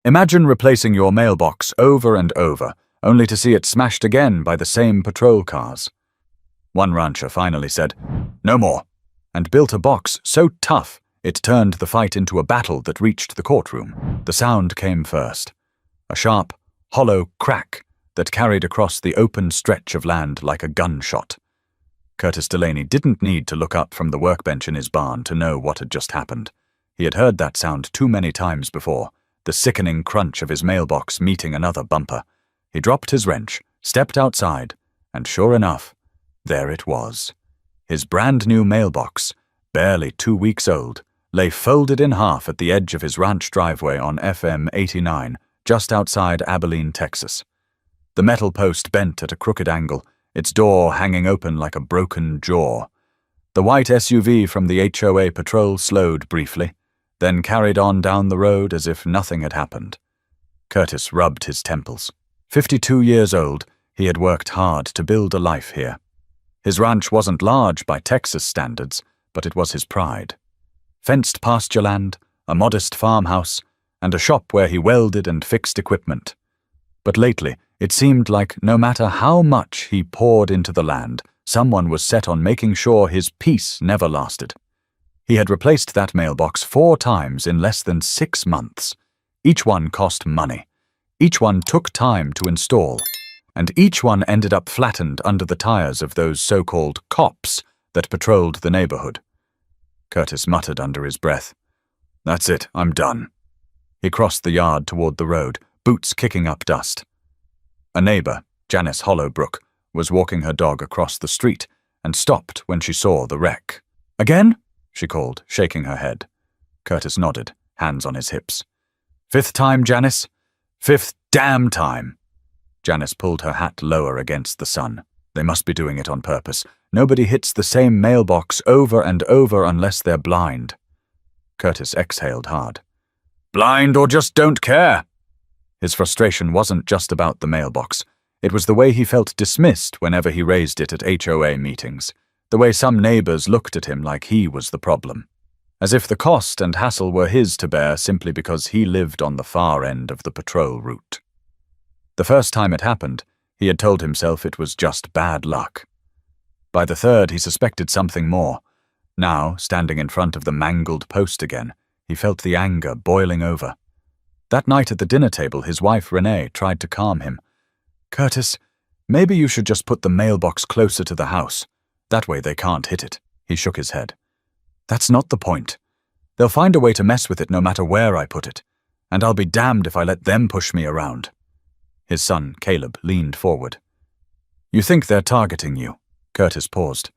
Imagine replacing your mailbox over and over, only to see it smashed again by the same patrol cars. One rancher finally said, "No more," and built a box so tough it turned the fight into a battle that reached the courtroom. The sound came first. A sharp, hollow crack that carried across the open stretch of land like a gunshot. Curtis Delaney didn't need to look up from the workbench in his barn to know what had just happened. He had heard that sound too many times before, the sickening crunch of his mailbox meeting another bumper. He dropped his wrench, stepped outside, and sure enough, there it was. His brand-new mailbox, barely 2 weeks old, lay folded in half at the edge of his ranch driveway on FM 89, just outside Abilene, Texas. The metal post bent at a crooked angle, its door hanging open like a broken jaw. The white SUV from the HOA patrol slowed briefly, then carried on down the road as if nothing had happened. Curtis rubbed his temples. 52 years old, he had worked hard to build a life here. His ranch wasn't large by Texas standards, but it was his pride. Fenced pasture land, a modest farmhouse, and a shop where he welded and fixed equipment. But lately, it seemed like no matter how much he poured into the land, someone was set on making sure his peace never lasted. He had replaced that mailbox 4 times in less than 6 months. Each one cost money. Each one took time to install. And each one ended up flattened under the tires of those so-called cops that patrolled the neighborhood. Curtis muttered under his breath, "That's it, I'm done." He crossed the yard toward the road, boots kicking up dust. A neighbor, Janice Hollowbrook, was walking her dog across the street and stopped when she saw the wreck. "Again?" she called, shaking her head. Curtis nodded, hands on his hips. "5th time, Janice? 5th damn time." Janice pulled her hat lower against the sun. They must be doing it on purpose. Nobody hits the same mailbox over and over unless they're blind. Curtis exhaled hard. "Blind or just don't care?" His frustration wasn't just about the mailbox. It was the way he felt dismissed whenever he raised it at HOA meetings, the way some neighbors looked at him like he was the problem, as if the cost and hassle were his to bear simply because he lived on the far end of the patrol route. The first time it happened, he had told himself it was just bad luck. By the third, he suspected something more. Now, standing in front of the mangled post again, he felt the anger boiling over. That night at the dinner table, his wife Renee tried to calm him. "Curtis, maybe you should just put the mailbox closer to the house. That way they can't hit it." He shook his head. "That's not the point. They'll find a way to mess with it no matter where I put it, and I'll be damned if I let them push me around." His son, Caleb, leaned forward. "You think they're targeting you?" Curtis paused.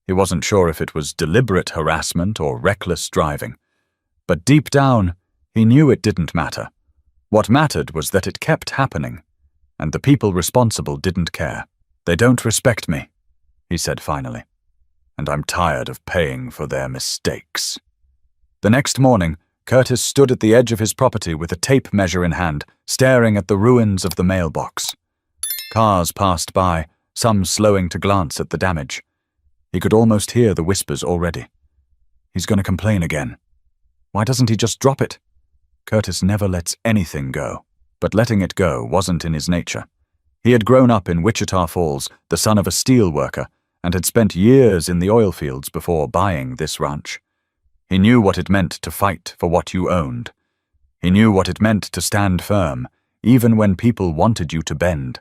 He wasn't sure if it was deliberate harassment or reckless driving. But deep down, he knew it didn't matter. What mattered was that it kept happening, and the people responsible didn't care. "They don't respect me," he said finally, "and I'm tired of paying for their mistakes." The next morning, Curtis stood at the edge of his property with a tape measure in hand, staring at the ruins of the mailbox. Cars passed by, some slowing to glance at the damage. He could almost hear the whispers already. "He's going to complain again. Why doesn't he just drop it?" Curtis never lets anything go, but letting it go wasn't in his nature. He had grown up in Wichita Falls, the son of a steel worker, and had spent years in the oil fields before buying this ranch. He knew what it meant to fight for what you owned. He knew what it meant to stand firm, even when people wanted you to bend.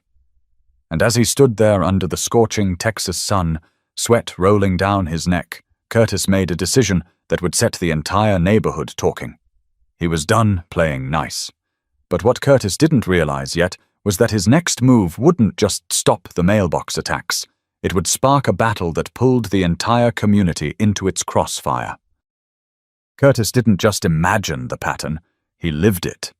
And as he stood there under the scorching Texas sun, sweat rolling down his neck, Curtis made a decision that would set the entire neighborhood talking. He was done playing nice. But what Curtis didn't realize yet was that his next move wouldn't just stop the mailbox attacks. It would spark a battle that pulled the entire community into its crossfire. Curtis didn't just imagine the pattern, he lived it.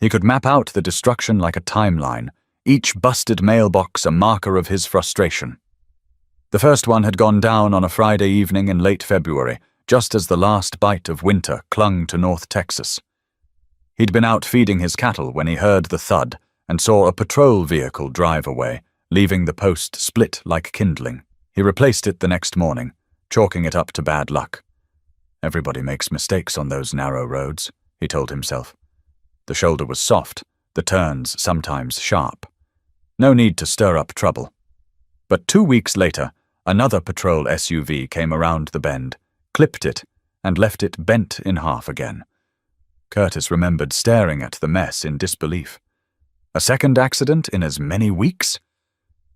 He could map out the destruction like a timeline, each busted mailbox a marker of his frustration. The first one had gone down on a Friday evening in late February, just as the last bite of winter clung to North Texas. He'd been out feeding his cattle when he heard the thud and saw a patrol vehicle drive away, leaving the post split like kindling. He replaced it the next morning, chalking it up to bad luck. "Everybody makes mistakes on those narrow roads," he told himself. The shoulder was soft, the turns sometimes sharp. No need to stir up trouble. But 2 weeks later, another patrol SUV came around the bend, clipped it, and left it bent in half again. Curtis remembered staring at the mess in disbelief. A second accident in as many weeks?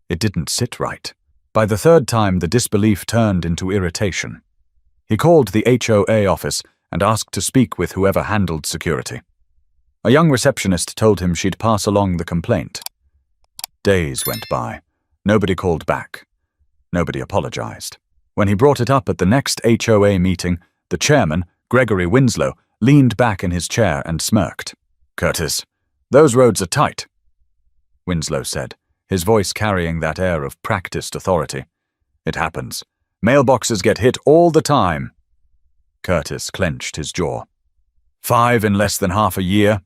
It didn't sit right. By the third time, the disbelief turned into irritation. He called the HOA office and asked to speak with whoever handled security. A young receptionist told him she'd pass along the complaint. Days went by. Nobody called back. Nobody apologized. When he brought it up at the next HOA meeting, the chairman, Gregory Winslow, leaned back in his chair and smirked. "Curtis, those roads are tight," Winslow said, his voice carrying that air of practiced authority. "It happens. Mailboxes get hit all the time." Curtis clenched his jaw. 5 in less than half a year?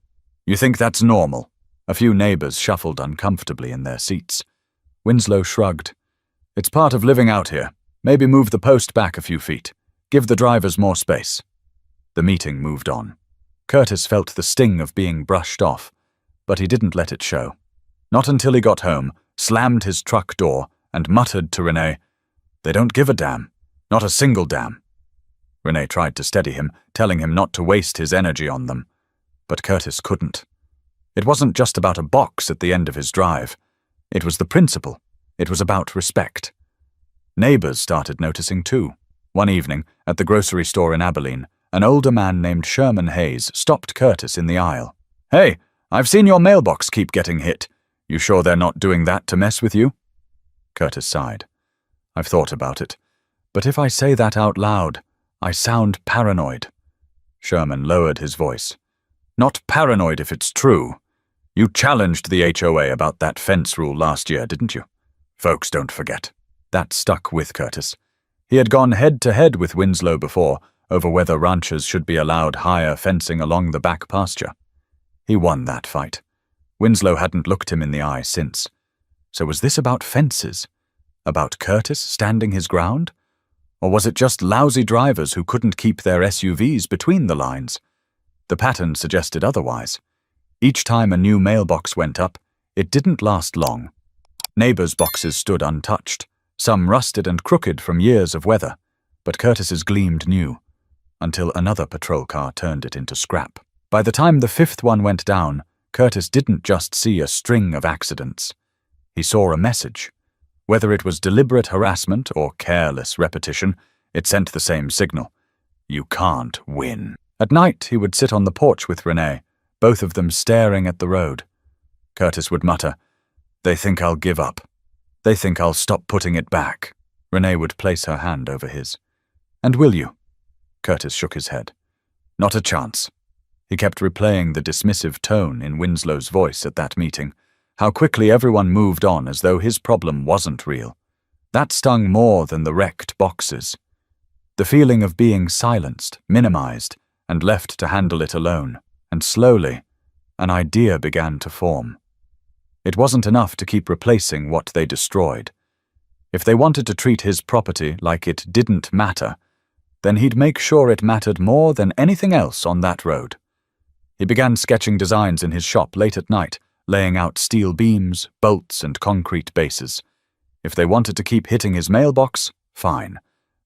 You think that's normal?" A few neighbors shuffled uncomfortably in their seats. Winslow shrugged. "It's part of living out here. Maybe move the post back a few feet. Give the drivers more space." The meeting moved on. Curtis felt the sting of being brushed off, but he didn't let it show. Not until he got home, slammed his truck door, and muttered to Renee, "They don't give a damn. Not a single damn." Renee tried to steady him, telling him not to waste his energy on them. But Curtis couldn't. It wasn't just about a box at the end of his drive. It was the principle. It was about respect. Neighbors started noticing too. One evening, at the grocery store in Abilene, an older man named Sherman Hayes stopped Curtis in the aisle. "Hey, I've seen your mailbox keep getting hit. You sure they're not doing that to mess with you?" Curtis sighed. "I've thought about it. But if I say that out loud, I sound paranoid." Sherman lowered his voice. "Not paranoid if it's true. You challenged the HOA about that fence rule last year, didn't you? Folks don't forget." That stuck with Curtis. He had gone head-to-head with Winslow before over whether ranchers should be allowed higher fencing along the back pasture. He won that fight. Winslow hadn't looked him in the eye since. So was this about fences? About Curtis standing his ground? Or was it just lousy drivers who couldn't keep their SUVs between the lines? The pattern suggested otherwise. Each time a new mailbox went up, it didn't last long. Neighbors' boxes stood untouched, some rusted and crooked from years of weather, but Curtis's gleamed new, until another patrol car turned it into scrap. By the time the 5th one went down, Curtis didn't just see a string of accidents. He saw a message. Whether it was deliberate harassment or careless repetition, it sent the same signal. You can't win. At night, he would sit on the porch with Renee, both of them staring at the road. Curtis would mutter, "They think I'll give up. They think I'll stop putting it back." Renee would place her hand over his. "And will you?" Curtis shook his head. "Not a chance." He kept replaying the dismissive tone in Winslow's voice at that meeting, how quickly everyone moved on as though his problem wasn't real. That stung more than the wrecked boxes. The feeling of being silenced, minimized, and left to handle it alone. And slowly, an idea began to form. It wasn't enough to keep replacing what they destroyed. If they wanted to treat his property like it didn't matter, then he'd make sure it mattered more than anything else on that road. He began sketching designs in his shop late at night, laying out steel beams, bolts, and concrete bases. If they wanted to keep hitting his mailbox, fine.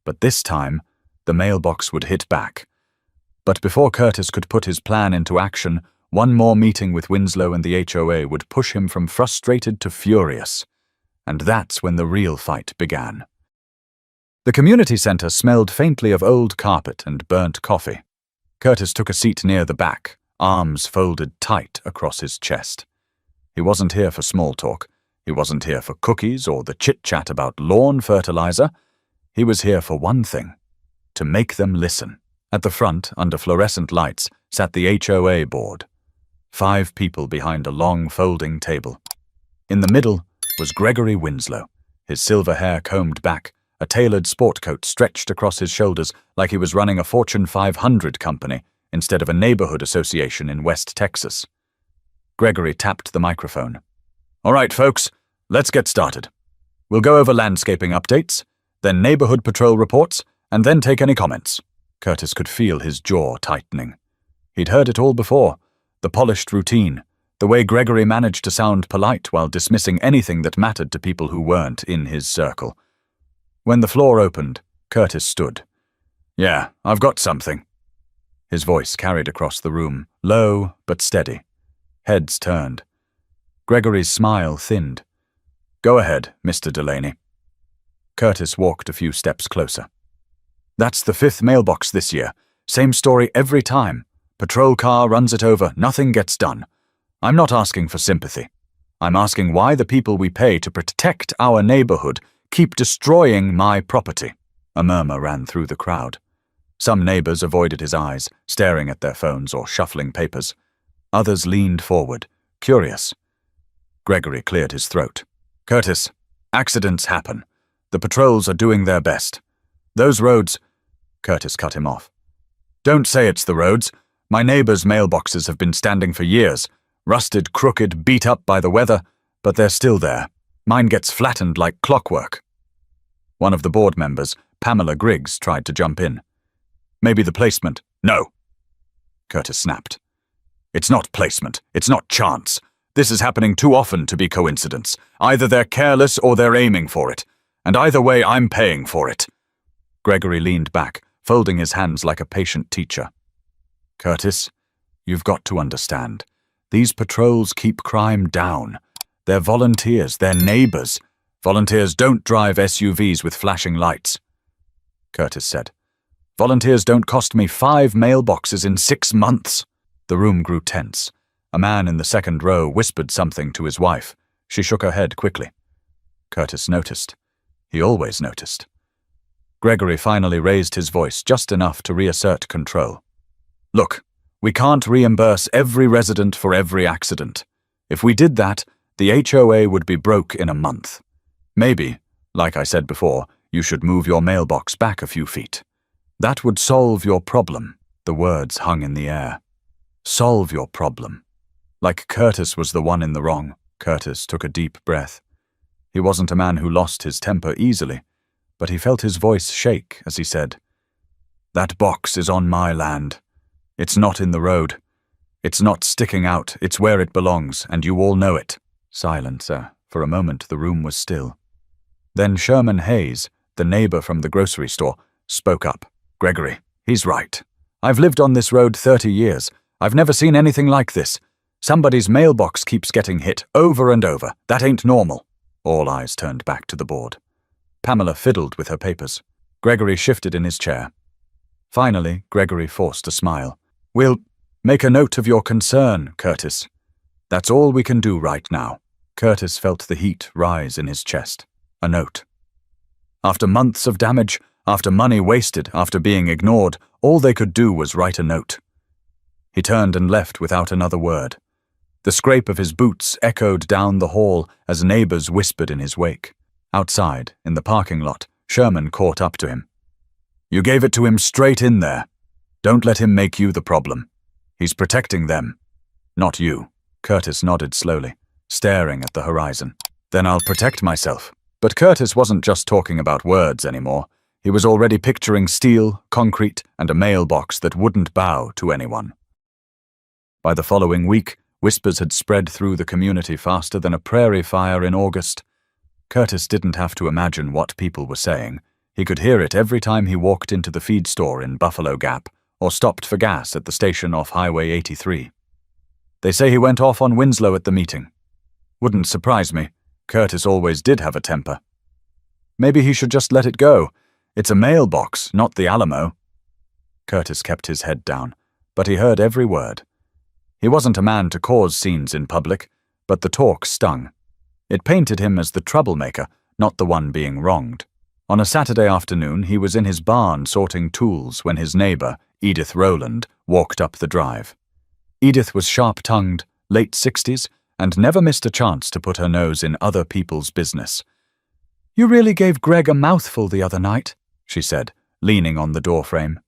But this time, the mailbox would hit back. But before Curtis could put his plan into action, one more meeting with Winslow and the HOA would push him from frustrated to furious. And that's when the real fight began. The community center smelled faintly of old carpet and burnt coffee. Curtis took a seat near the back, arms folded tight across his chest. He wasn't here for small talk. He wasn't here for cookies or the chit-chat about lawn fertilizer. He was here for one thing, to make them listen. At the front, under fluorescent lights, sat the HOA board. 5 people behind a long folding table. In the middle was Gregory Winslow, his silver hair combed back, a tailored sport coat stretched across his shoulders like he was running a Fortune 500 company instead of a neighborhood association in West Texas. Gregory tapped the microphone. "All right, folks, let's get started. We'll go over landscaping updates, then neighborhood patrol reports, and then take any comments." Curtis could feel his jaw tightening. He'd heard it all before. The polished routine, the way Gregory managed to sound polite while dismissing anything that mattered to people who weren't in his circle. When the floor opened, Curtis stood. "Yeah, I've got something." His voice carried across the room, low but steady. Heads turned. Gregory's smile thinned. "Go ahead, Mr. Delaney." Curtis walked a few steps closer. "That's the 5th mailbox this year. Same story every time. Patrol car runs it over, nothing gets done. I'm not asking for sympathy. I'm asking why the people we pay to protect our neighborhood keep destroying my property." A murmur ran through the crowd. Some neighbors avoided his eyes, staring at their phones or shuffling papers. Others leaned forward, curious. Gregory cleared his throat. "Curtis, accidents happen. The patrols are doing their best. Those roads—" Curtis cut him off. "Don't say it's the roads. My neighbors' mailboxes have been standing for years, rusted, crooked, beat up by the weather, but they're still there. Mine gets flattened like clockwork." One of the board members, Pamela Griggs, tried to jump in. "Maybe the placement." "No," Curtis snapped. "It's not placement. It's not chance. This is happening too often to be coincidence. Either they're careless or they're aiming for it. And either way, I'm paying for it." Gregory leaned back, folding his hands like a patient teacher. "Curtis, you've got to understand. These patrols keep crime down. They're volunteers, they're neighbors. Volunteers don't drive SUVs with flashing lights." Curtis said, "Volunteers don't cost me 5 mailboxes in 6 months." The room grew tense. A man in the second row whispered something to his wife. She shook her head quickly. Curtis noticed. He always noticed. Gregory finally raised his voice just enough to reassert control. "Look, we can't reimburse every resident for every accident. If we did that, the HOA would be broke in a month. Maybe, like I said before, you should move your mailbox back a few feet. That would solve your problem." The words hung in the air. Solve your problem. Like Curtis was the one in the wrong. Curtis took a deep breath. He wasn't a man who lost his temper easily, but he felt his voice shake as he said, "That box is on my land. It's not in the road. It's not sticking out. It's where it belongs, and you all know it." Silence. For a moment the room was still. Then Sherman Hayes, the neighbor from the grocery store, spoke up. "Gregory, he's right. I've lived on this road 30 years. I've never seen anything like this. Somebody's mailbox keeps getting hit over and over. That ain't normal." All eyes turned back to the board. Pamela fiddled with her papers. Gregory shifted in his chair. Finally, Gregory forced a smile. "We'll make a note of your concern, Curtis. That's all we can do right now." Curtis felt the heat rise in his chest. A note. After months of damage, after money wasted, after being ignored, all they could do was write a note. He turned and left without another word. The scrape of his boots echoed down the hall as neighbors whispered in his wake. Outside, in the parking lot, Sherman caught up to him. "You gave it to him straight in there. Don't let him make you the problem. He's protecting them, not you." Curtis nodded slowly, staring at the horizon. "Then I'll protect myself." But Curtis wasn't just talking about words anymore. He was already picturing steel, concrete, and a mailbox that wouldn't bow to anyone. By the following week, whispers had spread through the community faster than a prairie fire in August. Curtis didn't have to imagine what people were saying. He could hear it every time he walked into the feed store in Buffalo Gap or stopped for gas at the station off Highway 83. They say he went off on Winslow at the meeting. Wouldn't surprise me. Curtis always did have a temper. Maybe he should just let it go. It's a mailbox, not the Alamo. Curtis kept his head down, but he heard every word. He wasn't a man to cause scenes in public, but the talk stung. It painted him as the troublemaker, not the one being wronged. On a Saturday afternoon, he was in his barn sorting tools when his neighbor, Edith Rowland, walked up the drive. Edith was sharp-tongued, late 60s, and never missed a chance to put her nose in other people's business. "You really gave Greg a mouthful the other night," she said, leaning on the doorframe.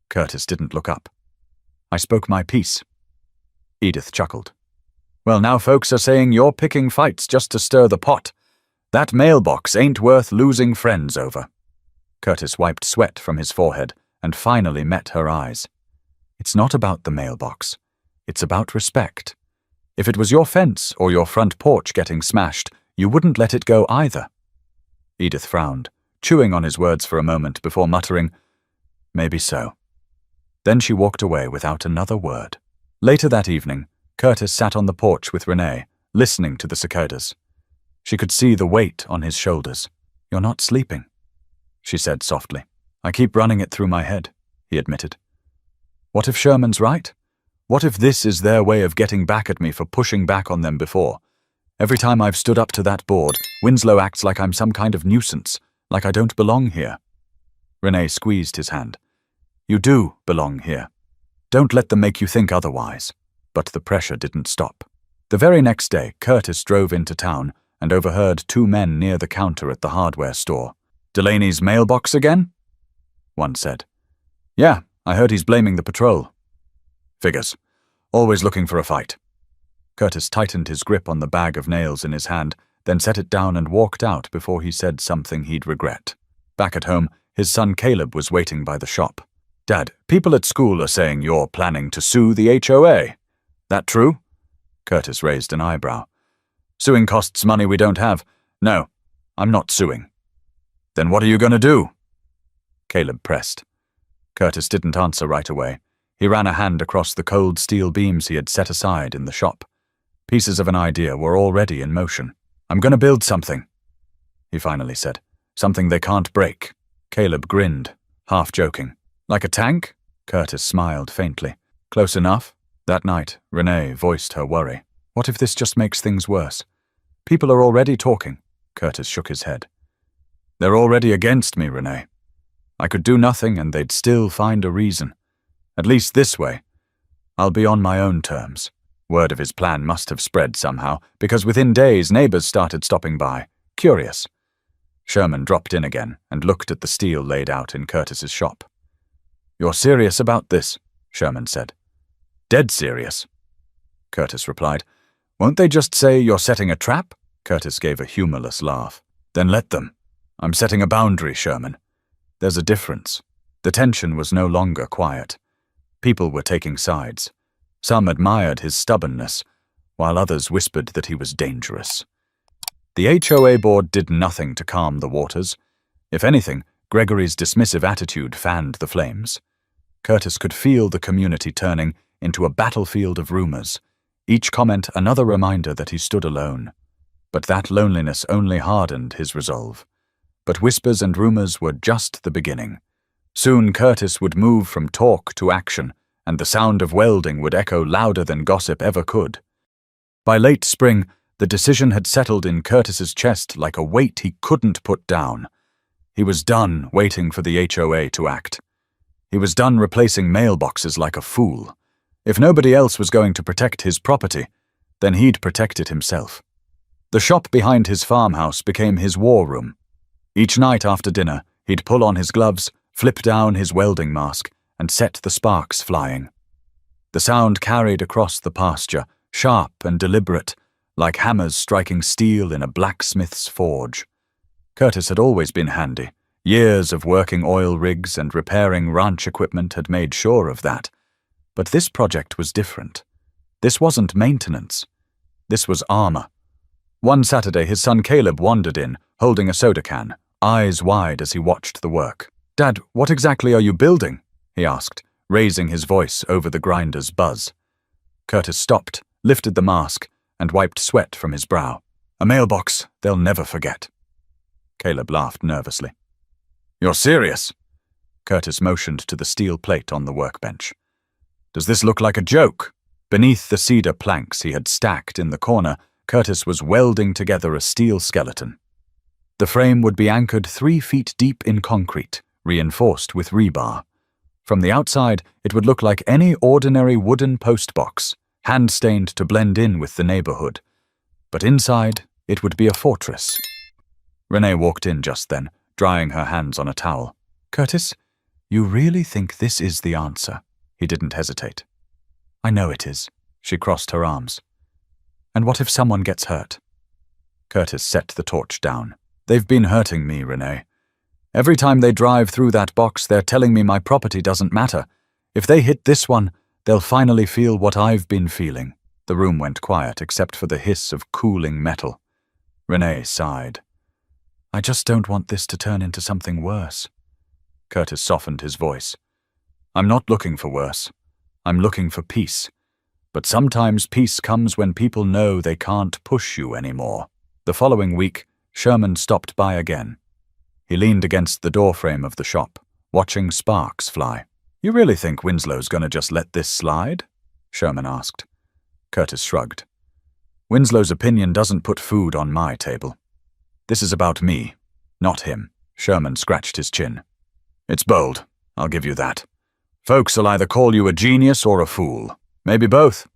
Curtis didn't look up. "I spoke my piece." Edith chuckled. "Well, now folks are saying you're picking fights just to stir the pot. That mailbox ain't worth losing friends over." Curtis wiped sweat from his forehead and finally met her eyes. "It's not about the mailbox. It's about respect. If it was your fence or your front porch getting smashed, you wouldn't let it go either. Edith frowned, chewing on his words for a moment before muttering, "Maybe so." Then she walked away without another word. Later that evening, Curtis sat on the porch with Renee, listening to the cicadas. She could see the weight on his shoulders. "You're not sleeping," she said softly. "I keep running it through my head," he admitted. "What if Sherman's right? What if this is their way of getting back at me for pushing back on them before? Every time I've stood up to that board, Winslow acts like I'm some kind of nuisance, like I don't belong here." Renee squeezed his hand. "You do belong here. Don't let them make you think otherwise." But the pressure didn't stop. The very next day, Curtis drove into town and overheard two men near the counter at the hardware store. "Delaney's mailbox again?" one said. "Yeah, I heard he's blaming the patrol." "Figures. Always looking for a fight." Curtis tightened his grip on the bag of nails in his hand, then set it down and walked out before he said something he'd regret. Back at home, his son Caleb was waiting by the shop. "Dad, people at school are saying you're planning to sue the HOA. That true?" Curtis raised an eyebrow. "Suing costs money we don't have. No, I'm not suing." "Then what are you going to do?" Caleb pressed. Curtis didn't answer right away. He ran a hand across the cold steel beams he had set aside in the shop. Pieces of an idea were already in motion. "I'm going to build something," he finally said. "Something they can't break." Caleb grinned, half joking. "Like a tank?" Curtis smiled faintly. "Close enough." That night, Renee voiced her worry. "What if this just makes things worse? People are already talking." Curtis shook his head. "They're already against me, Renee. I could do nothing and they'd still find a reason. At least this way. I'll be on my own terms." Word of his plan must have spread somehow, because within days neighbors started stopping by, curious. Sherman dropped in again and looked at the steel laid out in Curtis's shop. "You're serious about this?" Sherman said. "Dead serious," Curtis replied. "Won't they just say you're setting a trap?" Curtis gave a humorless laugh. "Then let them. I'm setting a boundary, Sherman. There's a difference." The tension was no longer quiet. People were taking sides. Some admired his stubbornness, while others whispered that he was dangerous. The HOA board did nothing to calm the waters. If anything, Gregory's dismissive attitude fanned the flames. Curtis could feel the community turning into a battlefield of rumors, each comment another reminder that he stood alone. But that loneliness only hardened his resolve. But whispers and rumors were just the beginning. Soon Curtis would move from talk to action, and the sound of welding would echo louder than gossip ever could. By late spring, the decision had settled in Curtis's chest like a weight he couldn't put down. He was done waiting for the HOA to act. He was done replacing mailboxes like a fool. If nobody else was going to protect his property, then he'd protect it himself. The shop behind his farmhouse became his war room. Each night after dinner, he'd pull on his gloves, flip down his welding mask, and set the sparks flying. The sound carried across the pasture, sharp and deliberate, like hammers striking steel in a blacksmith's forge. Curtis had always been handy. Years of working oil rigs and repairing ranch equipment had made sure of that. But this project was different. This wasn't maintenance. This was armor. One Saturday, his son Caleb wandered in, holding a soda can, eyes wide as he watched the work. "Dad, what exactly are you building?" he asked, raising his voice over the grinder's buzz. Curtis stopped, lifted the mask, and wiped sweat from his brow. "A mailbox they'll never forget." Caleb laughed nervously. "You're serious?" Curtis motioned to the steel plate on the workbench. "Does this look like a joke?" Beneath the cedar planks he had stacked in the corner, Curtis was welding together a steel skeleton. The frame would be anchored 3 feet deep in concrete, reinforced with rebar. From the outside, it would look like any ordinary wooden postbox, hand-stained to blend in with the neighborhood. But inside, it would be a fortress. Renee walked in just then, drying her hands on a towel. "Curtis, you really think this is the answer?" He didn't hesitate. "I know it is." She crossed her arms. "And what if someone gets hurt?" Curtis set the torch down. "They've been hurting me, Renee. Every time they drive through that box, they're telling me my property doesn't matter. If they hit this one, They'll finally feel what I've been feeling. The room went quiet except for the hiss of cooling metal. Renee sighed. I just don't want this to turn into something worse. Curtis softened his voice. I'm not looking for worse. I'm looking for peace. But sometimes peace comes when people know they can't push you anymore. The following week, Sherman stopped by again. He leaned against the doorframe of the shop, watching sparks fly. You really think Winslow's gonna just let this slide? Sherman asked. Curtis shrugged. Winslow's opinion doesn't put food on my table. This is about me, not him. Sherman scratched his chin. It's bold, I'll give you that. Folks'll either call you a genius or a fool. Maybe both.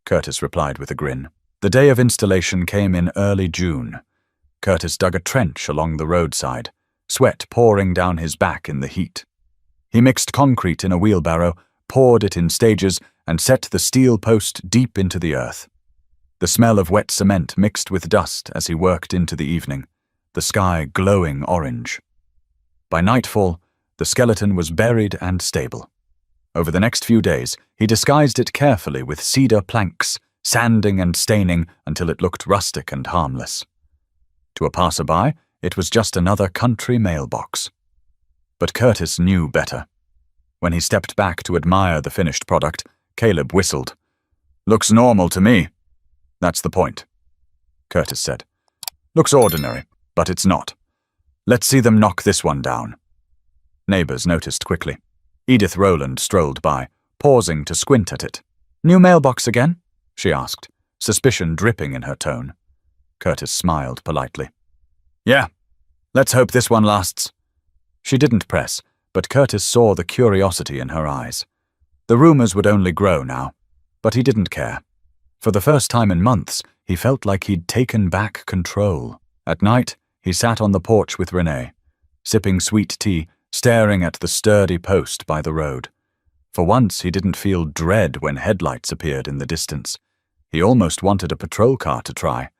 Curtis replied with a grin. The day of installation came in early June. Curtis dug a trench along the roadside, sweat pouring down his back in the heat. He mixed concrete in a wheelbarrow, poured it in stages, and set the steel post deep into the earth. The smell of wet cement mixed with dust as he worked into the evening, the sky glowing orange. By nightfall, the skeleton was buried and stable. Over the next few days, he disguised it carefully with cedar planks, sanding and staining until it looked rustic and harmless. To a passerby, it was just another country mailbox. But Curtis knew better. When he stepped back to admire the finished product, Caleb whistled. Looks normal to me. That's the point, Curtis said. Looks ordinary, but it's not. Let's see them knock this one down. Neighbors noticed quickly. Edith Rowland strolled by, pausing to squint at it. New mailbox again? She asked, suspicion dripping in her tone. Curtis smiled politely. Yeah, let's hope this one lasts. She didn't press, but Curtis saw the curiosity in her eyes. The rumors would only grow now, but he didn't care. For the first time in months, he felt like he'd taken back control. At night, he sat on the porch with Renee, sipping sweet tea, staring at the sturdy post by the road. For once, he didn't feel dread when headlights appeared in the distance. He almost wanted a patrol car to try.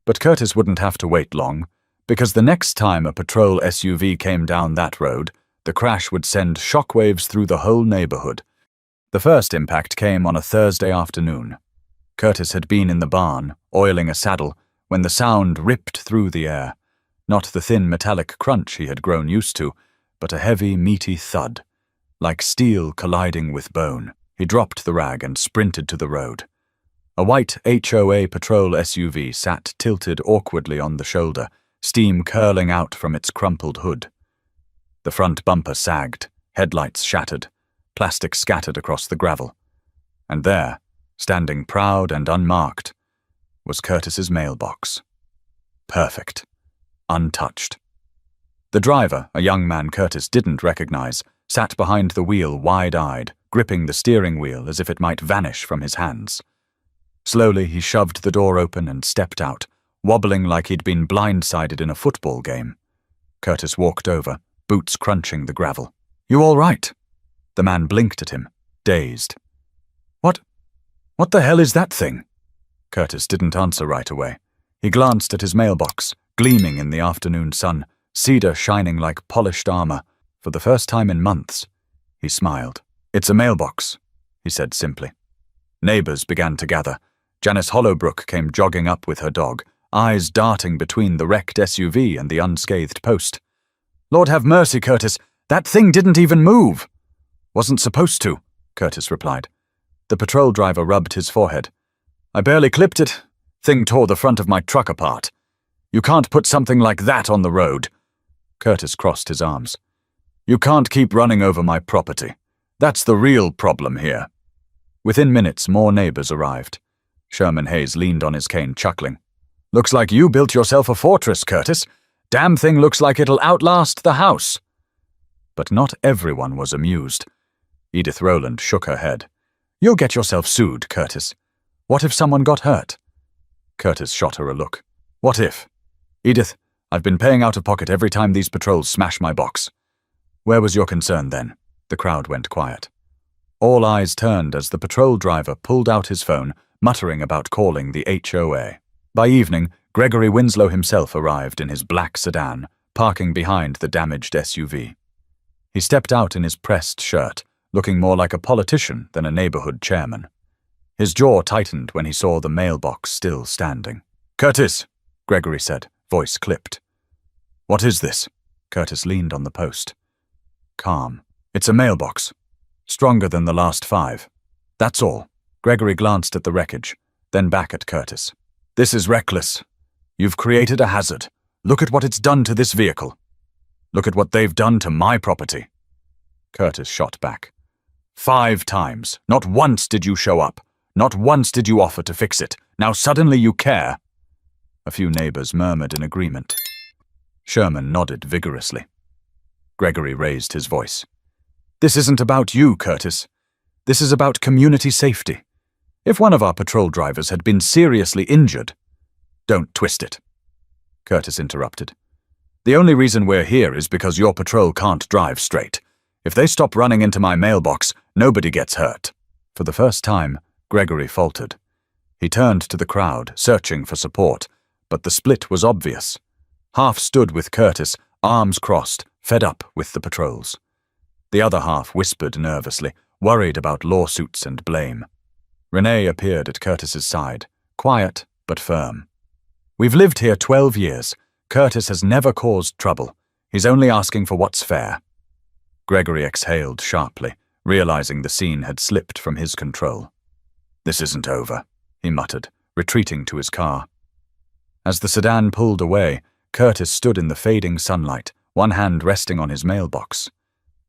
But Curtis wouldn't have to wait long, because the next time a patrol SUV came down that road, the crash would send shockwaves through the whole neighborhood. The first impact came on a Thursday afternoon. Curtis had been in the barn, oiling a saddle, when the sound ripped through the air. Not the thin metallic crunch he had grown used to, but a heavy, meaty thud. Like steel colliding with bone, he dropped the rag and sprinted to the road. A white HOA patrol SUV sat tilted awkwardly on the shoulder, steam curling out from its crumpled hood. The front bumper sagged, headlights shattered, plastic scattered across the gravel. And there, standing proud and unmarked, was Curtis's mailbox. Perfect. Untouched. The driver, a young man Curtis didn't recognize, sat behind the wheel wide-eyed, gripping the steering wheel as if it might vanish from his hands. Slowly he shoved the door open and stepped out, wobbling like he'd been blindsided in a football game. Curtis walked over, boots crunching the gravel. You all right? The man blinked at him, dazed. What the hell is that thing? Curtis didn't answer right away. He glanced at his mailbox, gleaming in the afternoon sun, cedar shining like polished armor. For the first time in months, he smiled. It's a mailbox, he said simply. Neighbors began to gather. Janice Hollowbrook came jogging up with her dog, eyes darting between the wrecked SUV and the unscathed post. Lord have mercy, Curtis, that thing didn't even move. Wasn't supposed to, Curtis replied. The patrol driver rubbed his forehead. I barely clipped it. Thing tore the front of my truck apart. You can't put something like that on the road. Curtis crossed his arms. You can't keep running over my property. That's the real problem here. Within minutes, more neighbors arrived. Sherman Hayes leaned on his cane, chuckling. Looks like you built yourself a fortress, Curtis. Damn thing looks like it'll outlast the house. But not everyone was amused. Edith Rowland shook her head. You'll get yourself sued, Curtis. What if someone got hurt? Curtis shot her a look. What if? Edith, I've been paying out of pocket every time these patrols smash my box. Where was your concern then? The crowd went quiet. All eyes turned as the patrol driver pulled out his phone, muttering about calling the HOA. By evening, Gregory Winslow himself arrived in his black sedan, parking behind the damaged SUV. He stepped out in his pressed shirt, looking more like a politician than a neighborhood chairman. His jaw tightened when he saw the mailbox still standing. "Curtis," Gregory said, voice clipped. "What is this?" Curtis leaned on the post. Calm. "It's a mailbox. Stronger than the last 5. That's all." Gregory glanced at the wreckage, then back at Curtis. "This is reckless. You've created a hazard. Look at what it's done to this vehicle. Look at what they've done to my property." Curtis shot back. 5 times. Not once did you show up. Not once did you offer to fix it. Now suddenly you care." A few neighbors murmured in agreement. Sherman nodded vigorously. Gregory raised his voice. "This isn't about you, Curtis. This is about community safety. If one of our patrol drivers had been seriously injured—" "Don't twist it," Curtis interrupted. "The only reason we're here is because your patrol can't drive straight. If they stop running into my mailbox, nobody gets hurt." For the first time, Gregory faltered. He turned to the crowd, searching for support, but the split was obvious. Half stood with Curtis, arms crossed, fed up with the patrols. The other half whispered nervously, worried about lawsuits and blame. Renee appeared at Curtis's side, quiet but firm. "We've lived here 12 years. Curtis has never caused trouble. He's only asking for what's fair." Gregory exhaled sharply, realizing the scene had slipped from his control. "This isn't over," he muttered, retreating to his car. As the sedan pulled away, Curtis stood in the fading sunlight, one hand resting on his mailbox.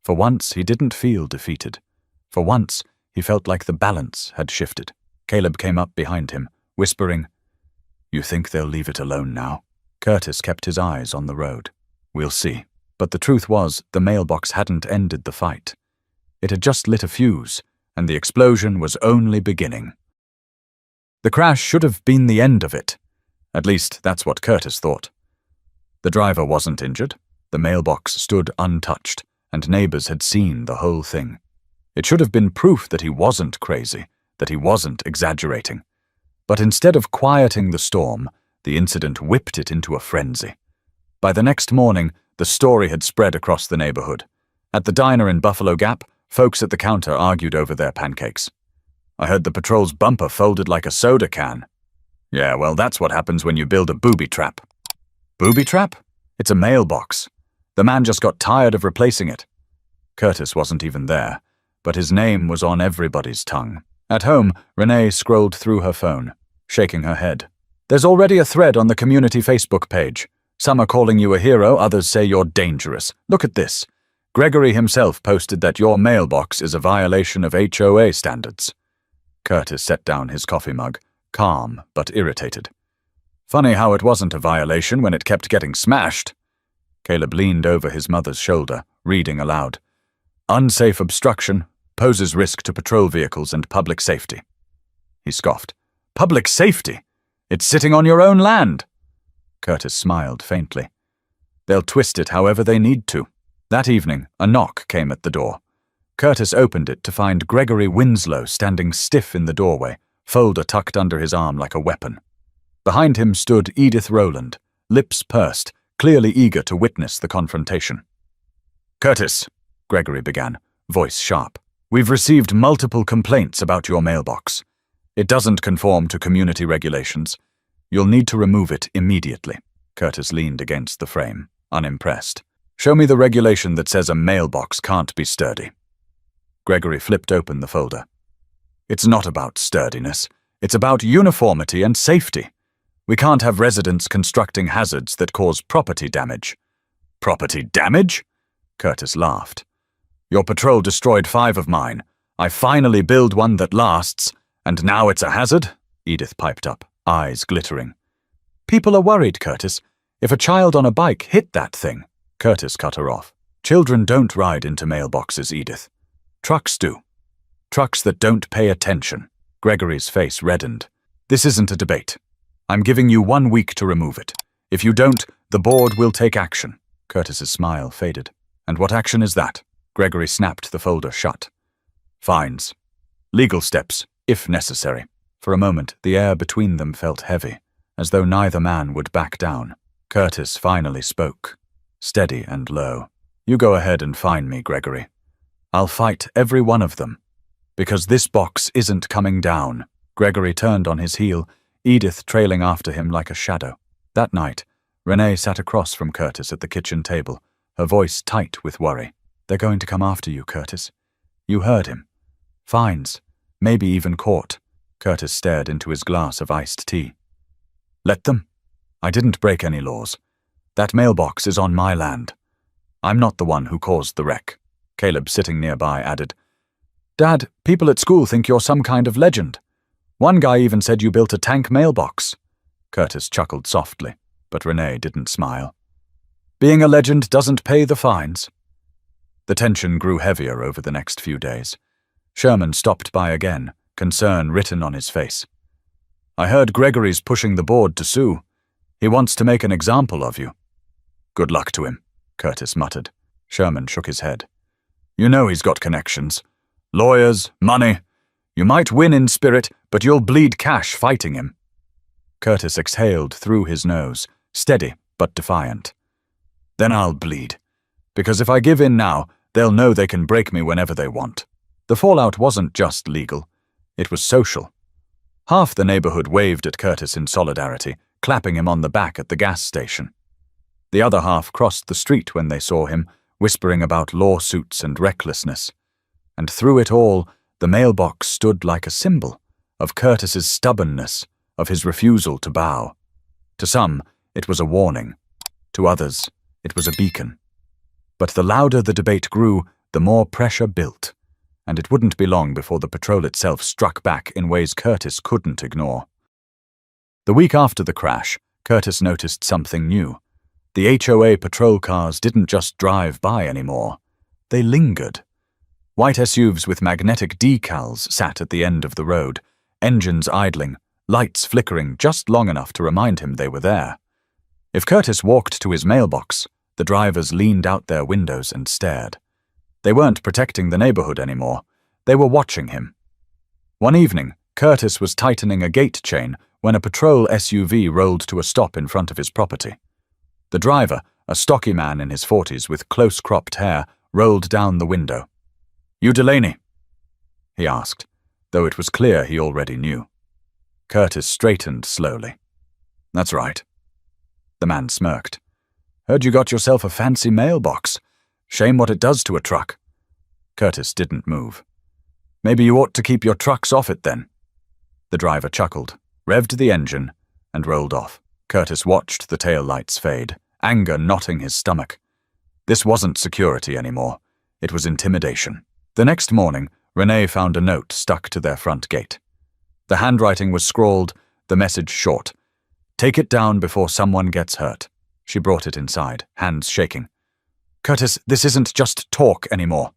For once, he didn't feel defeated. For once, he felt like the balance had shifted. Caleb came up behind him, whispering, "You think they'll leave it alone now?" Curtis kept his eyes on the road. "We'll see." But the truth was, the mailbox hadn't ended the fight. It had just lit a fuse, and the explosion was only beginning. The crash should have been the end of it. At least, that's what Curtis thought. The driver wasn't injured. The mailbox stood untouched, and neighbors had seen the whole thing. It should have been proof that he wasn't crazy, that he wasn't exaggerating. But instead of quieting the storm, the incident whipped it into a frenzy. By the next morning, the story had spread across the neighborhood. At the diner in Buffalo Gap, folks at the counter argued over their pancakes. "I heard the patrol's bumper folded like a soda can." "Yeah, well, that's what happens when you build a booby trap." "Booby trap? It's a mailbox. The man just got tired of replacing it." Curtis wasn't even there, but his name was on everybody's tongue. At home, Renee scrolled through her phone, shaking her head. "There's already a thread on the community Facebook page. Some are calling you a hero, others say you're dangerous. Look at this. Gregory himself posted that your mailbox is a violation of HOA standards." Curtis set down his coffee mug, calm but irritated. "Funny how it wasn't a violation when it kept getting smashed." Caleb leaned over his mother's shoulder, reading aloud. "Unsafe obstruction poses risk to patrol vehicles and public safety." He scoffed. "Public safety? It's sitting on your own land." Curtis smiled faintly. "They'll twist it however they need to." That evening, a knock came at the door. Curtis opened it to find Gregory Winslow standing stiff in the doorway, folder tucked under his arm like a weapon. Behind him stood Edith Rowland, lips pursed, clearly eager to witness the confrontation. "Curtis," Gregory began, voice sharp, "we've received multiple complaints about your mailbox. It doesn't conform to community regulations. You'll need to remove it immediately." Curtis leaned against the frame, unimpressed. "Show me the regulation that says a mailbox can't be sturdy." Gregory flipped open the folder. "It's not about sturdiness. It's about uniformity and safety. We can't have residents constructing hazards that cause property damage." "Property damage?" Curtis laughed. "Your patrol destroyed 5 of mine. I finally build one that lasts, and now it's a hazard?" Edith piped up, eyes glittering. "People are worried, Curtis. If a child on a bike hit that thing..." Curtis cut her off. "Children don't ride into mailboxes, Edith. Trucks do. Trucks that don't pay attention." Gregory's face reddened. "This isn't a debate. I'm giving you 1 week to remove it. If you don't, the board will take action." Curtis's smile faded. "And what action is that?" Gregory snapped the folder shut. "Fines. Legal steps, if necessary." For a moment, the air between them felt heavy, as though neither man would back down. Curtis finally spoke, steady and low. "You go ahead and fine me, Gregory. I'll fight every one of them. Because this box isn't coming down. Gregory turned on his heel, Edith trailing after him like a shadow. That night, Renee sat across from Curtis at the kitchen table, her voice tight with worry. They're going to come after you, Curtis. You heard him. Fines. Maybe even court. Curtis stared into his glass of iced tea. Let them. I didn't break any laws. That mailbox is on my land. I'm not the one who caused the wreck. Caleb, sitting nearby, added, Dad, people at school think you're some kind of legend. One guy even said you built a tank mailbox. Curtis chuckled softly, but Renee didn't smile. Being a legend doesn't pay the fines. The tension grew heavier over the next few days. Sherman stopped by again, concern written on his face. I heard Gregory's pushing the board to sue. He wants to make an example of you. Good luck to him, Curtis muttered. Sherman shook his head. You know he's got connections. Lawyers, money. You might win in spirit, but you'll bleed cash fighting him. Curtis exhaled through his nose, steady but defiant. Then I'll bleed. Because if I give in now, they'll know they can break me whenever they want. The fallout wasn't just legal. It was social. Half the neighborhood waved at Curtis in solidarity, clapping him on the back at the gas station. The other half crossed the street when they saw him, whispering about lawsuits and recklessness. And through it all, the mailbox stood like a symbol of Curtis's stubbornness, of his refusal to bow. To some, it was a warning. To others, it was a beacon. But the louder the debate grew, the more pressure built, and it wouldn't be long before the patrol itself struck back in ways Curtis couldn't ignore. The week after the crash, Curtis noticed something new. The HOA patrol cars didn't just drive by anymore. They lingered. White SUVs with magnetic decals sat at the end of the road, engines idling, lights flickering just long enough to remind him they were there. If Curtis walked to his mailbox, the drivers leaned out their windows and stared. They weren't protecting the neighborhood anymore. They were watching him. One evening, Curtis was tightening a gate chain when a patrol SUV rolled to a stop in front of his property. The driver, a stocky man in his 40s with close-cropped hair, rolled down the window. You Delaney? He asked, though it was clear he already knew. Curtis straightened slowly. That's right. The man smirked. Heard you got yourself a fancy mailbox. Shame what it does to a truck. Curtis didn't move. Maybe you ought to keep your trucks off it then. The driver chuckled, revved the engine, and rolled off. Curtis watched the tail lights fade, anger knotting his stomach. This wasn't security anymore. It was intimidation. The next morning, Renee found a note stuck to their front gate. The handwriting was scrawled, the message short. Take it down before someone gets hurt. She brought it inside, hands shaking. Curtis, this isn't just talk anymore.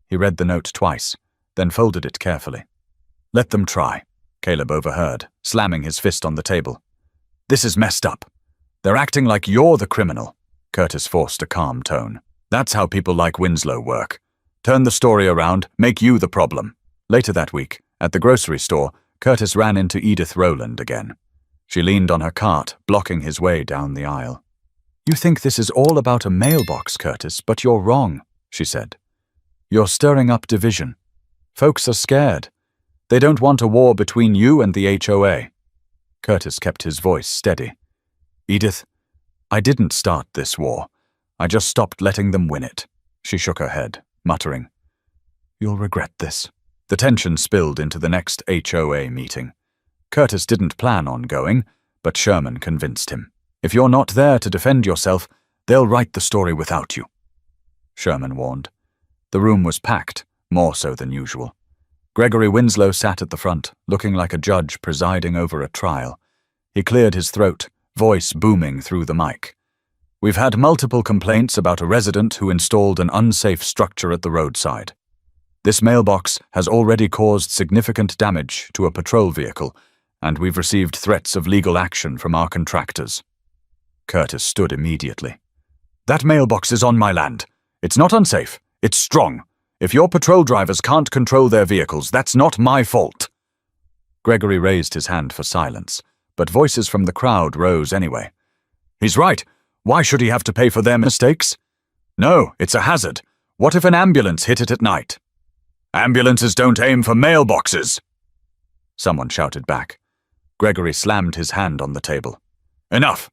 He read the note twice, then folded it carefully. Let them try, Caleb overheard, slamming his fist on the table. This is messed up. They're acting like you're the criminal. Curtis forced a calm tone. That's how people like Winslow work. Turn the story around, make you the problem. Later that week, at the grocery store, Curtis ran into Edith Rowland again. She leaned on her cart, blocking his way down the aisle. You think this is all about a mailbox, Curtis, but you're wrong, she said. You're stirring up division. Folks are scared. They don't want a war between you and the HOA. Curtis kept his voice steady. Edith, I didn't start this war. I just stopped letting them win it. She shook her head, muttering, You'll regret this. The tension spilled into the next HOA meeting. Curtis didn't plan on going, but Sherman convinced him. If you're not there to defend yourself, they'll write the story without you. Sherman warned. The room was packed, more so than usual. Gregory Winslow sat at the front, looking like a judge presiding over a trial. He cleared his throat, voice booming through the mic. We've had multiple complaints about a resident who installed an unsafe structure at the roadside. This mailbox has already caused significant damage to a patrol vehicle, and we've received threats of legal action from our contractors. Curtis stood immediately. That mailbox is on my land. It's not unsafe. It's strong. If your patrol drivers can't control their vehicles, that's not my fault. Gregory raised his hand for silence, but voices from the crowd rose anyway. He's right. Why should he have to pay for their mistakes? No, it's a hazard. What if an ambulance hit it at night? Ambulances don't aim for mailboxes. Someone shouted back. Gregory slammed his hand on the table. Enough!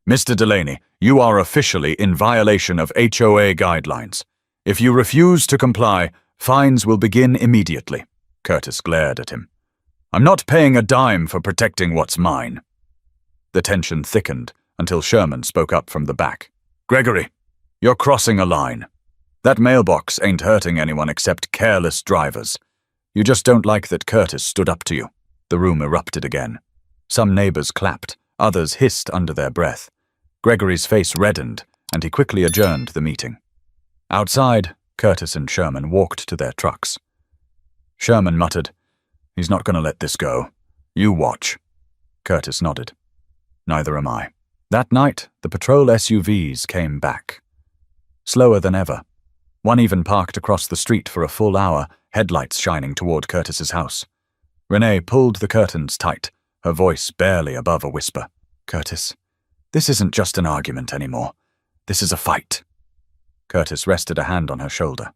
Mr. Delaney, you are officially in violation of HOA guidelines. If you refuse to comply, fines will begin immediately. Curtis glared at him. I'm not paying a dime for protecting what's mine. The tension thickened until Sherman spoke up from the back. Gregory, you're crossing a line. That mailbox ain't hurting anyone except careless drivers. You just don't like that Curtis stood up to you. The room erupted again. Some neighbors clapped, others hissed under their breath. Gregory's face reddened, and he quickly adjourned the meeting. Outside, Curtis and Sherman walked to their trucks. Sherman muttered, He's not going to let this go. You watch. Curtis nodded. Neither am I. That night, the patrol SUVs came back. Slower than ever. One even parked across the street for a full hour, headlights shining toward Curtis's house. Renee pulled the curtains tight, her voice barely above a whisper. Curtis, this isn't just an argument anymore. This is a fight. Curtis rested a hand on her shoulder.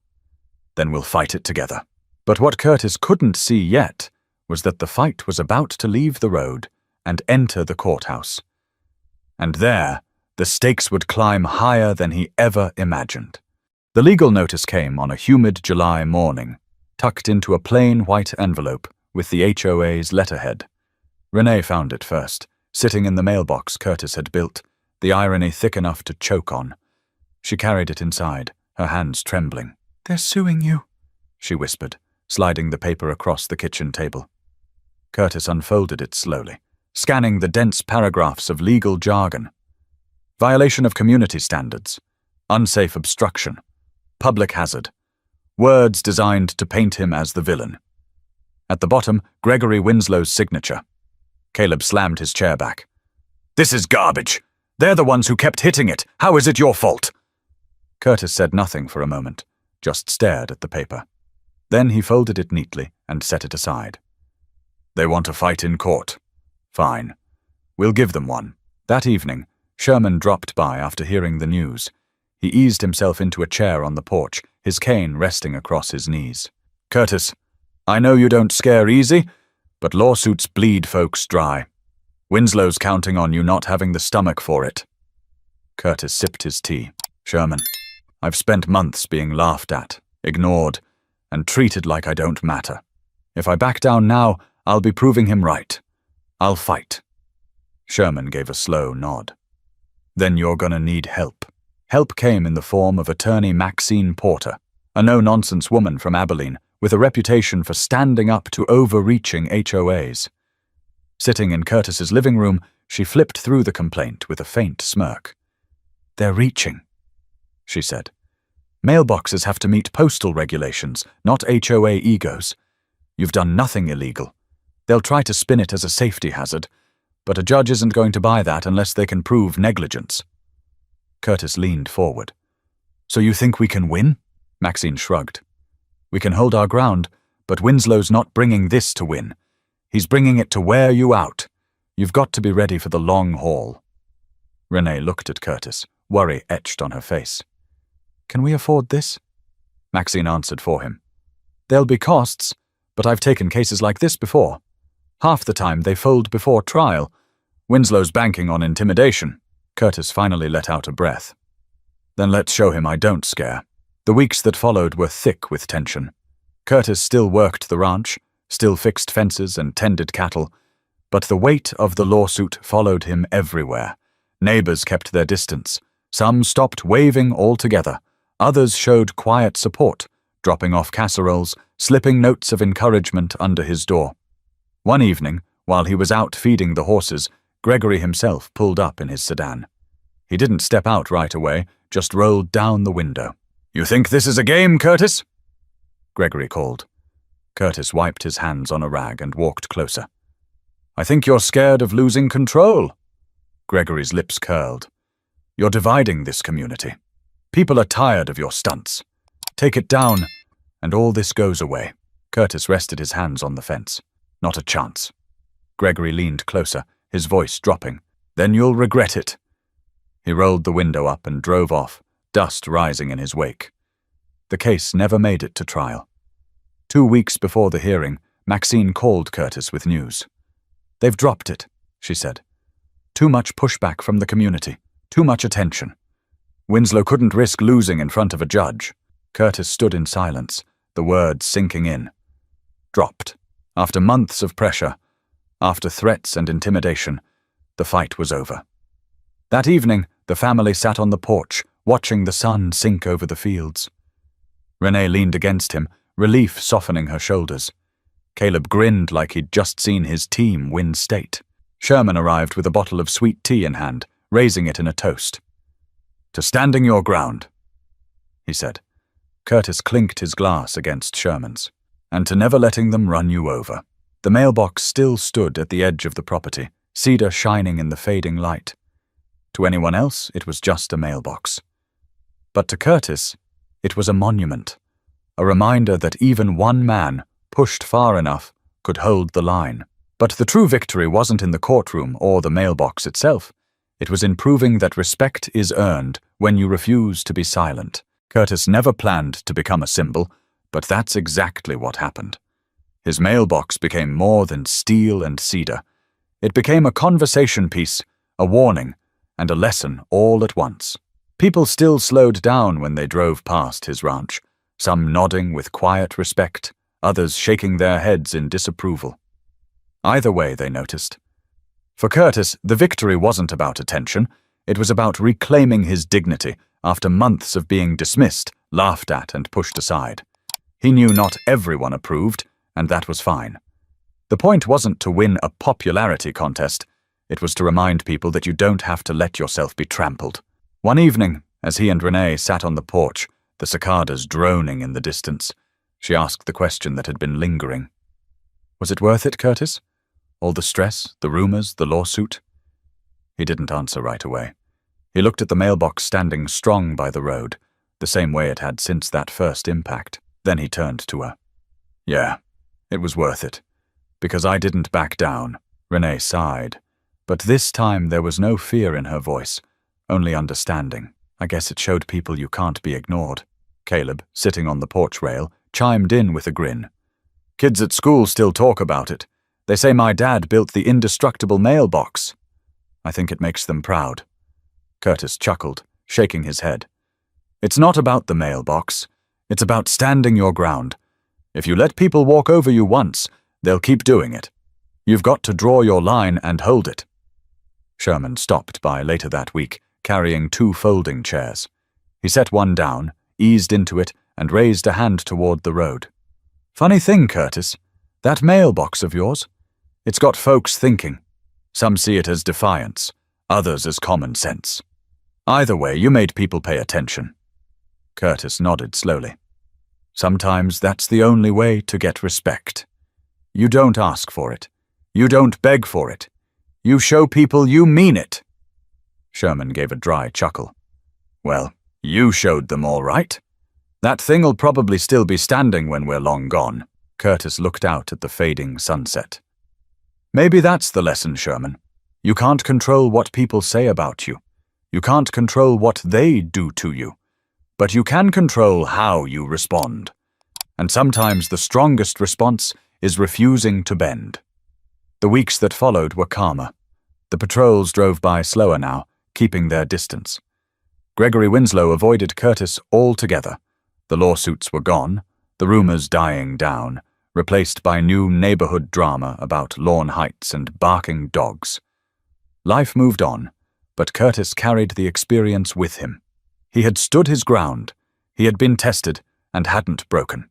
Then we'll fight it together. But what Curtis couldn't see yet was that the fight was about to leave the road and enter the courthouse. And there, the stakes would climb higher than he ever imagined. The legal notice came on a humid July morning, tucked into a plain white envelope with the HOA's letterhead. Renee found it first, sitting in the mailbox Curtis had built, the irony thick enough to choke on. She carried it inside, her hands trembling. They're suing you, she whispered, sliding the paper across the kitchen table. Curtis unfolded it slowly, scanning the dense paragraphs of legal jargon. Violation of community standards, unsafe obstruction, public hazard, words designed to paint him as the villain. At the bottom, Gregory Winslow's signature. Caleb slammed his chair back. This is garbage. They're the ones who kept hitting it. How is it your fault? Curtis said nothing for a moment, just stared at the paper. Then he folded it neatly and set it aside. They want a fight in court. Fine. We'll give them one. That evening, Sherman dropped by after hearing the news. He eased himself into a chair on the porch, his cane resting across his knees. Curtis, I know you don't scare easy, but lawsuits bleed folks dry. Winslow's counting on you not having the stomach for it. Curtis sipped his tea. Sherman, I've spent months being laughed at, ignored, and treated like I don't matter. If I back down now, I'll be proving him right. I'll fight. Sherman gave a slow nod. Then you're gonna need help. Help came in the form of attorney Maxine Porter, a no-nonsense woman from Abilene with a reputation for standing up to overreaching HOAs. Sitting in Curtis's living room, she flipped through the complaint with a faint smirk. They're reaching, she said. Mailboxes have to meet postal regulations, not HOA egos. You've done nothing illegal. They'll try to spin it as a safety hazard, but a judge isn't going to buy that unless they can prove negligence. Curtis leaned forward. So you think we can win? Maxine shrugged. We can hold our ground, but Winslow's not bringing this to win. He's bringing it to wear you out. You've got to be ready for the long haul. Renee looked at Curtis, worry etched on her face. Can we afford this? Maxine answered for him. There'll be costs, but I've taken cases like this before. Half the time they fold before trial. Winslow's banking on intimidation. Curtis finally let out a breath. Then let's show him I don't scare. The weeks that followed were thick with tension. Curtis still worked the ranch, still fixed fences and tended cattle, but the weight of the lawsuit followed him everywhere. Neighbors kept their distance. Some stopped waving altogether. Others showed quiet support, dropping off casseroles, slipping notes of encouragement under his door. One evening, while he was out feeding the horses, Gregory himself pulled up in his sedan. He didn't step out right away, just rolled down the window. You think this is a game, Curtis? Gregory called. Curtis wiped his hands on a rag and walked closer. I think you're scared of losing control. Gregory's lips curled. You're dividing this community. People are tired of your stunts. Take it down, and all this goes away. Curtis rested his hands on the fence. Not a chance. Gregory leaned closer, his voice dropping. Then you'll regret it. He rolled the window up and drove off, dust rising in his wake. The case never made it to trial. 2 weeks before the hearing, Maxine called Curtis with news. "They've dropped it," she said. "Too much pushback from the community. Too much attention." Winslow couldn't risk losing in front of a judge. Curtis stood in silence, the words sinking in. Dropped. After months of pressure, after threats and intimidation, the fight was over. That evening, the family sat on the porch, watching the sun sink over the fields. Renee leaned against him, relief softening her shoulders. Caleb grinned like he'd just seen his team win state. Sherman arrived with a bottle of sweet tea in hand, raising it in a toast. "To standing your ground," he said. Curtis clinked his glass against Sherman's. "And to never letting them run you over." The mailbox still stood at the edge of the property, cedar shining in the fading light. To anyone else, it was just a mailbox. But to Curtis, it was a monument, a reminder that even one man, pushed far enough, could hold the line. But the true victory wasn't in the courtroom or the mailbox itself. It was in proving that respect is earned when you refuse to be silent. Curtis never planned to become a symbol, but that's exactly what happened. His mailbox became more than steel and cedar. It became a conversation piece, a warning, and a lesson all at once. People still slowed down when they drove past his ranch, some nodding with quiet respect, others shaking their heads in disapproval. Either way, they noticed. For Curtis, the victory wasn't about attention. It was about reclaiming his dignity after months of being dismissed, laughed at, and pushed aside. He knew not everyone approved, and that was fine. The point wasn't to win a popularity contest. It was to remind people that you don't have to let yourself be trampled. One evening, as he and Renee sat on the porch, the cicadas droning in the distance, she asked the question that had been lingering. "Was it worth it, Curtis? All the stress, the rumors, the lawsuit?" He didn't answer right away. He looked at the mailbox standing strong by the road, the same way it had since that first impact. Then he turned to her. "Yeah, it was worth it. Because I didn't back down." Renee sighed. But this time there was no fear in her voice, only understanding. "I guess it showed people you can't be ignored." Caleb, sitting on the porch rail, chimed in with a grin. "Kids at school still talk about it. They say my dad built the indestructible mailbox. I think it makes them proud." Curtis chuckled, shaking his head. "It's not about the mailbox. It's about standing your ground. If you let people walk over you once, they'll keep doing it. You've got to draw your line and hold it." Sherman stopped by later that week, carrying 2 folding chairs. He set one down, eased into it, and raised a hand toward the road. "Funny thing, Curtis, that mailbox of yours, it's got folks thinking. Some see it as defiance, others as common sense. Either way, you made people pay attention." Curtis nodded slowly. "Sometimes that's the only way to get respect. You don't ask for it. You don't beg for it. You show people you mean it." Sherman gave a dry chuckle. "Well, you showed them all right. That thing'll probably still be standing when we're long gone." Curtis looked out at the fading sunset. "Maybe that's the lesson, Sherman. You can't control what people say about you. You can't control what they do to you. But you can control how you respond. And sometimes the strongest response is refusing to bend." The weeks that followed were calmer. The patrols drove by slower now, keeping their distance. Gregory Winslow avoided Curtis altogether. The lawsuits were gone, the rumors dying down, replaced by new neighborhood drama about lawn heights and barking dogs. Life moved on, but Curtis carried the experience with him. He had stood his ground, he had been tested, and hadn't broken.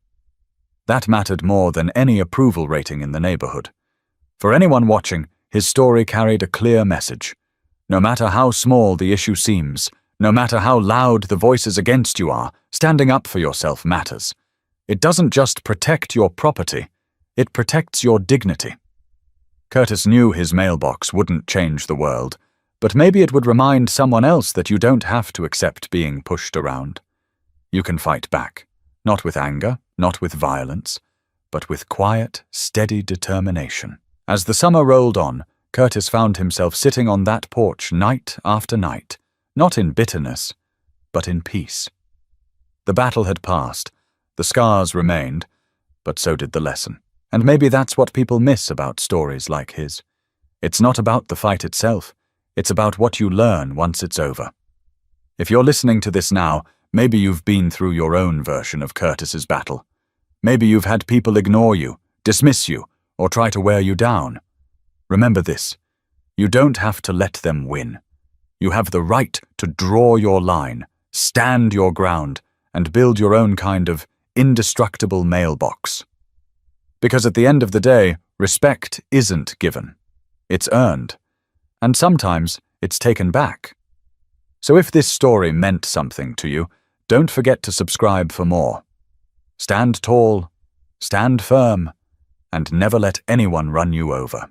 That mattered more than any approval rating in the neighborhood. For anyone watching, his story carried a clear message. No matter how small the issue seems, no matter how loud the voices against you are, standing up for yourself matters. It doesn't just protect your property, it protects your dignity. Curtis knew his mailbox wouldn't change the world, but maybe it would remind someone else that you don't have to accept being pushed around. You can fight back, not with anger, not with violence, but with quiet, steady determination. As the summer rolled on, Curtis found himself sitting on that porch night after night, not in bitterness, but in peace. The battle had passed, the scars remained, but so did the lesson. And maybe that's what people miss about stories like his. It's not about the fight itself. It's about what you learn once it's over. If you're listening to this now, maybe you've been through your own version of Curtis's battle. Maybe you've had people ignore you, dismiss you, or try to wear you down. Remember this: you don't have to let them win. You have the right to draw your line, stand your ground, and build your own kind of indestructible mailbox. Because at the end of the day, respect isn't given. It's earned. And sometimes it's taken back. So if this story meant something to you, don't forget to subscribe for more. Stand tall, stand firm, and never let anyone run you over.